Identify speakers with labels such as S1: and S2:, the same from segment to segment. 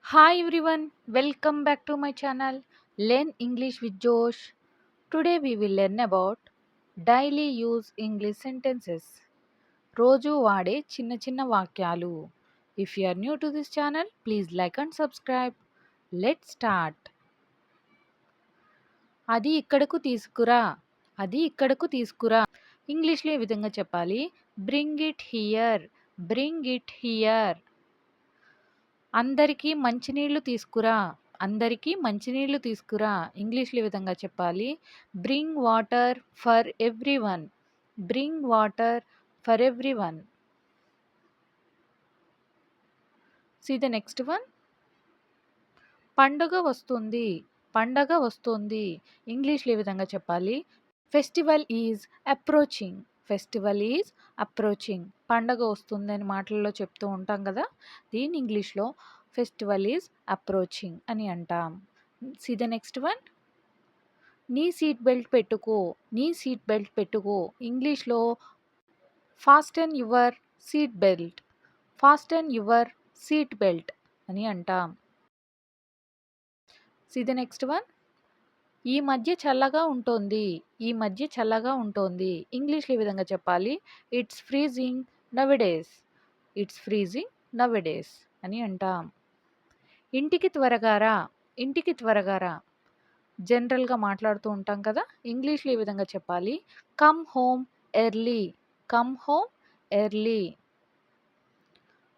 S1: Hi everyone, welcome back to my channel Learn English with Josh. Today we will learn about daily use English sentences. రోజు వాడే చిన్న చిన్న వాక్యాలు. If you are new to this channel, please like and subscribe. Let's start. అది ఇక్కడకు తీసుకురా. అది ఇక్కడకు తీసుకురా. ఇంగ్లీష్లో ఈ విధంగా చెప్పాలి. Bring it here. Bring it here. అందరికీ మంచినీళ్ళు తీసుకురా. అందరికీ మంచినీళ్ళు తీసుకురా. ఇంగ్లీష్లో ఈ విధంగా చెప్పాలి. Bring water for everyone. Bring water for everyone. See the next one. పండుగ వస్తుంది. పండగ వస్తుంది. ఇంగ్లీష్లో ఈ విధంగా చెప్పాలి. Festival is approaching. Festival is approaching. పండగ వస్తుందని మాటల్లో చెప్తూ ఉంటాం కదా, దీని ఇంగ్లీష్లో ఫెస్టివల్ ఈజ్ అప్రోచింగ్ అని అంటాం. See the next one. నీ సీట్ బెల్ట్ పెట్టుకో. నీ సీట్ బెల్ట్ పెట్టుకో. ఇంగ్లీష్లో fasten your seat belt. Fasten your seat belt అని అంటాం. See the next one. ఈ మధ్య చల్లగా ఉంటుంది. ఈ మధ్య చల్లగా ఉంటుంది. ఇంగ్లీష్లో ఈ విధంగా చెప్పాలి. It's freezing nowadays. It's freezing nowadays అని అంటాం. ఇంటికి త్వరగా రా. ఇంటికి త్వరగా రా. జనరల్గా మాట్లాడుతూ ఉంటాం కదా, ఇంగ్లీష్లో ఈ విధంగా చెప్పాలి. Come home early. Come home early.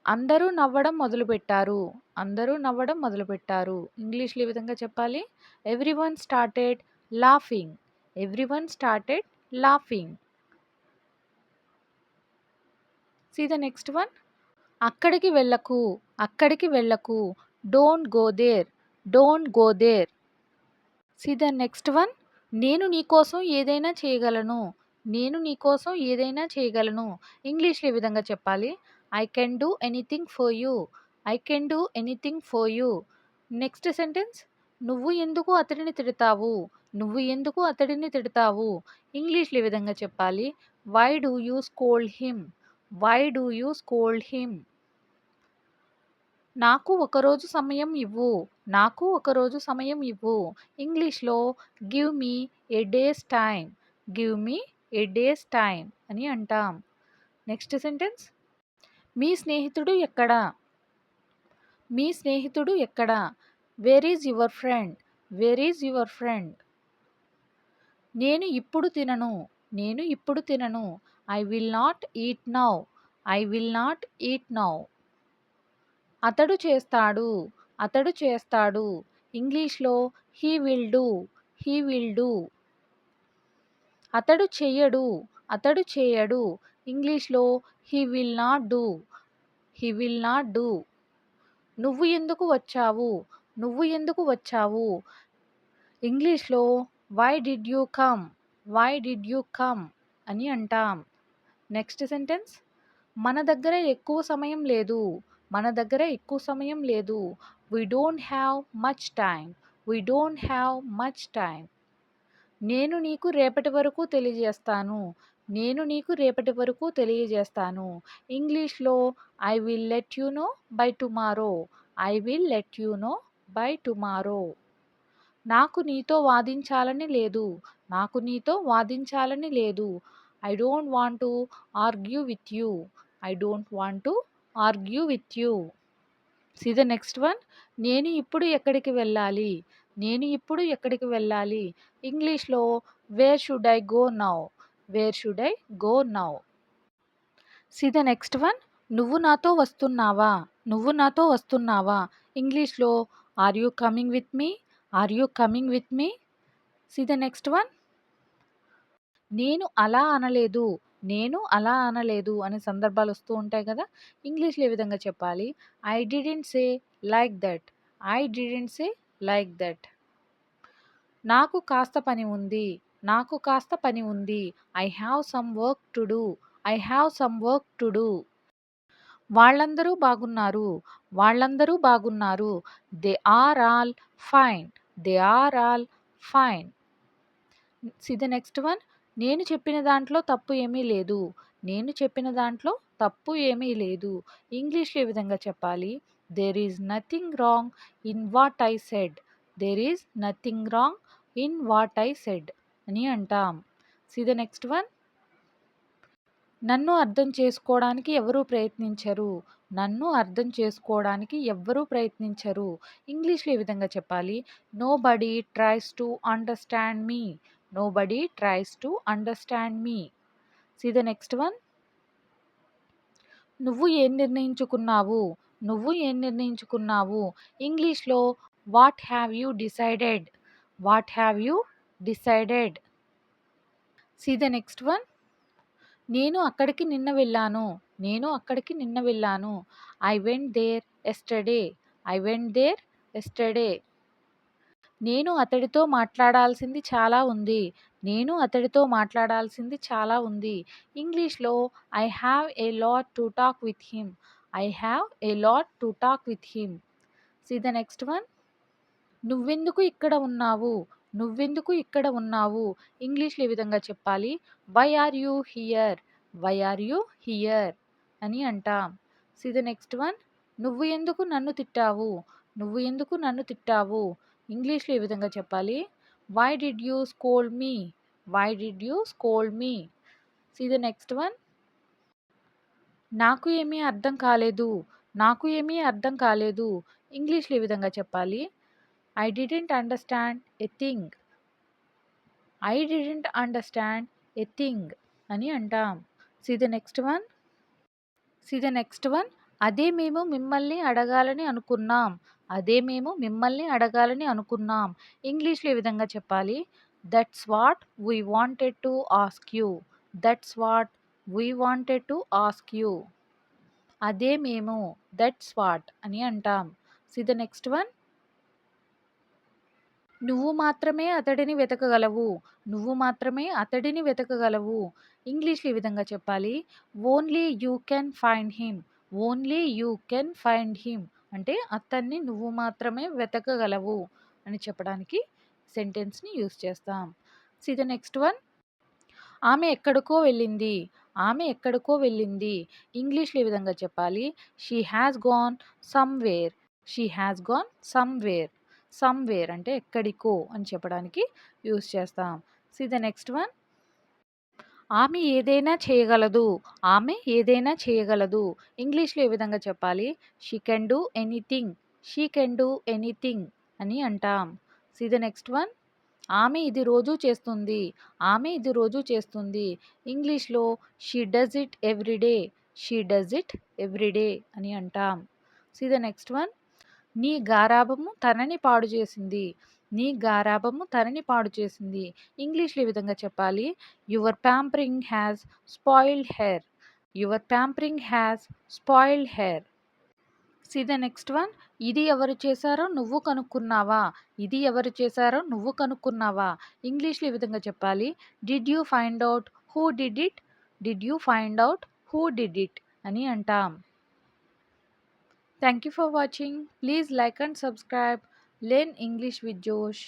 S1: అందరూ నవ్వడం మొదలుపెట్టారు. అందరూ నవ్వడం మొదలుపెట్టారు. ఇంగ్లీష్లో ఈ విధంగా చెప్పాలి. Everyone started laughing. Everyone started laughing. See the next one. అక్కడికి వెళ్ళకు. అక్కడికి వెళ్ళకు. Don't go there. Don't go there. See the next one. నేను నీకోసం ఏదైనా చేయగలను. నేను నీకోసం ఏదైనా చేయగలను. ఇంగ్లీష్లో ఈ విధంగా చెప్పాలి. I can do anything for you. I can do anything for you. Next sentence. నువ్వు ఎందుకు అతడిని తిడతావు. నువ్వు ఎందుకు అతడిని తిడతావు. ఇంగ్లీష్లో ఈ విధంగా చెప్పాలి. Why do you scold him. Why do you scold him. నాకు ఒకరోజు సమయం ఇవ్వు. నాకు ఒకరోజు సమయం ఇవ్వు. ఇంగ్లీష్లో give me a day's time. Give me a day's time అని అంటాం. Next sentence. మీ స్నేహితుడు ఎక్కడా. మీ స్నేహితుడు ఎక్కడా. Where is your friend. Where is your friend. నేను ఇప్పుడు తినను. నేను ఇప్పుడు తినను. I will not eat now. I will not eat now. అతడు చేస్తాడు. అతడు చేస్తాడు. ఇంగ్లీష్లో he will do. He will do. అతడు చెయ్యడు. అతడు చేయడు. ఇంగ్లీష్లో he will not do. He will not do. నువ్వు ఎందుకు వచ్చావు. నువ్వు ఎందుకు వచ్చావు. ఇంగ్లీష్లో why did you come. Why did you come అని అంటాం. Next sentence. మన దగ్గర ఎక్కువ సమయం లేదు. మన దగ్గర ఎక్కువ సమయం లేదు. We don't have much time. We don't have much time. నేను నీకు రేపటి వరకు తెలియజేస్తాను. నేను నీకు రేపటి వరకు తెలియజేస్తాను. ఇంగ్లీష్లో I will let you know by tomorrow. I will let you know by tomorrow. నాకు నీతో వాదించాలని లేదు. నాకు నీతో వాదించాలని లేదు. I don't want to argue with you. I don't want to argue with you. See the next one. నేను ఇప్పుడు ఎక్కడికి వెళ్ళాలి. నేను ఇప్పుడు ఎక్కడికి వెళ్ళాలి. ఇంగ్లీష్లో where should I go now. Where should I go now. See the next one. నువ్వు నాతో వస్తున్నావా. నువ్వు నాతో వస్తున్నావా. ఇంగ్లీష్లో are you coming with me. Are you coming with me. See the next one. నేను అలా అనలేదు. నేను అలా అనలేదు అనే సందర్భాలు వస్తూ ఉంటాయి కదా, ఇంగ్లీష్లో ఏ విధంగా చెప్పాలి. I didn't say like that. I didn't say like that. నాకు కాస్త పని ఉంది. నాకు కాస్త పని ఉంది. I have some work to do. I have some work to do. వాళ్ళందరూ బాగున్నారు. వాళ్ళందరూ బాగున్నారు. They are all fine. They are all fine. See the next one. నేను చెప్పిన దాంట్లో తప్పు ఏమీ లేదు. నేను చెప్పిన దాంట్లో తప్పు ఏమీ లేదు. ఇంగ్లీష్‌లో ఏ విధంగా చెప్పాలి? There is nothing wrong in what I said. There is nothing wrong in what I said అని అంటాం. See the next one. నన్ను అర్థం చేసుకోవడానికి ఎవరూ ప్రయత్నించరు. నన్ను అర్థం చేసుకోవడానికి ఎవ్వరూ ప్రయత్నించరు. ఇంగ్లీష్‌లో ఏ విధంగా చెప్పాలి? Nobody tries to understand me. Nobody tries to understand me. See the next one. నువ్వు ఏం నిర్ణయించుకున్నావు? నువ్వు ఏం నిర్ణయించుకున్నావు? ఇంగ్లీష్‌లో what have you decided? What have you decided? See the next one. నేను అక్కడికి నిన్న వెళ్ళాను. నేను అక్కడికి నిన్న వెళ్ళాను. I went there yesterday. I went there yesterday. నేను అతడితో మాట్లాడాల్సింది చాలా ఉంది. నేను అతడితో మాట్లాడాల్సింది చాలా ఉంది. ఇంగ్లీష్‌లో I have a lot to talk with him. I have a lot to talk with him. See the next one. నువ్వెందుకు ఇక్కడ ఉన్నావు? నువ్వెందుకు ఇక్కడ ఉన్నావు? ఇంగ్లీష్‌లో ఏ విధంగా చెప్పాలి? Why are you here? Why are you here అని అంటాం. See the next one. నువ్వు ఎందుకు నన్ను తిట్టావు? నువ్వు ఎందుకు నన్ను తిట్టావు? ఇంగ్లీష్‌లో ఏ విధంగా చెప్పాలి? Why did you scold me? Why did you scold me? See the next one. నాకు ఏమీ అర్థం కాలేదు. నాకు ఏమీ అర్థం కాలేదు. ఇంగ్లీష్‌లో ఏ విధంగా చెప్పాలి? I didn't understand a thing. I didn't understand a thing అని అంటాం. See the next one. See the next one. అదే మేము మిమ్మల్ని అడగాలని అనుకున్నాం. అదే మేము మిమ్మల్ని అడగాలని అనుకున్నాం. ఇంగ్లీష్‌లో ఏ విధంగా చెప్పాలి? That's what we wanted to ask you. That's what we wanted to ask you. అదే మేము దట్స్ వాట్ అని అంటాం. See the next one. నువ్వు మాత్రమే అతడిని వెతకగలవు. నువ్వు మాత్రమే అతడిని వెతకగలవు. ఇంగ్లీష్‌లో ఈ విధంగా చెప్పాలి? Only you can find him. Only you can find him అంటే అతన్ని నువ్వు మాత్రమే వెతకగలవు అని చెప్పడానికి సెంటెన్స్‌ని యూజ్ చేస్తాం. See the next one. ఆమె ఎక్కడికో వెళ్ళింది. ఆమె ఎక్కడికో వెళ్ళింది. ఇంగ్లీష్‌లో ఏ విధంగా చెప్పాలి? She has gone somewhere. She has gone somewhere. Somewhere అంటే ఎక్కడికో అని చెప్పడానికి యూజ్ చేస్తాం. See the next one. ఆమె ఏదైనా చేయగలదు. ఆమె ఏదైనా చేయగలదు. ఇంగ్లీష్‌లో ఏ విధంగా చెప్పాలి? She can do anything. She can do anything అని అంటాం. See the next one. ఆమె ఇది రోజూ చేస్తుంది. ఆమె ఇది రోజూ చేస్తుంది. ఇంగ్లీష్‌లో she does it every day. She does it every day అని అంటాం. See the next one. నీ గారాబము తనని పాడు చేసింది. నీ గారాబము తనని పాడు చేసింది. ఇంగ్లీష్‌లో ఈ విధంగా చెప్పాలి? Your pampering has spoiled her. Your pampering has spoiled her. See the next one. ఇది ఎవరు చేశారో నువ్వు కనుక్కున్నావా? ఇది ఎవరు చేశారో నువ్వు కనుక్కున్నావా? ఇంగ్లీష్‌లో ఈ విధంగా చెప్పాలి? Did you find out who did it? Did you find out who did it అని అంటాం. Thank you for watching. Please like and subscribe. Learn English with Josh.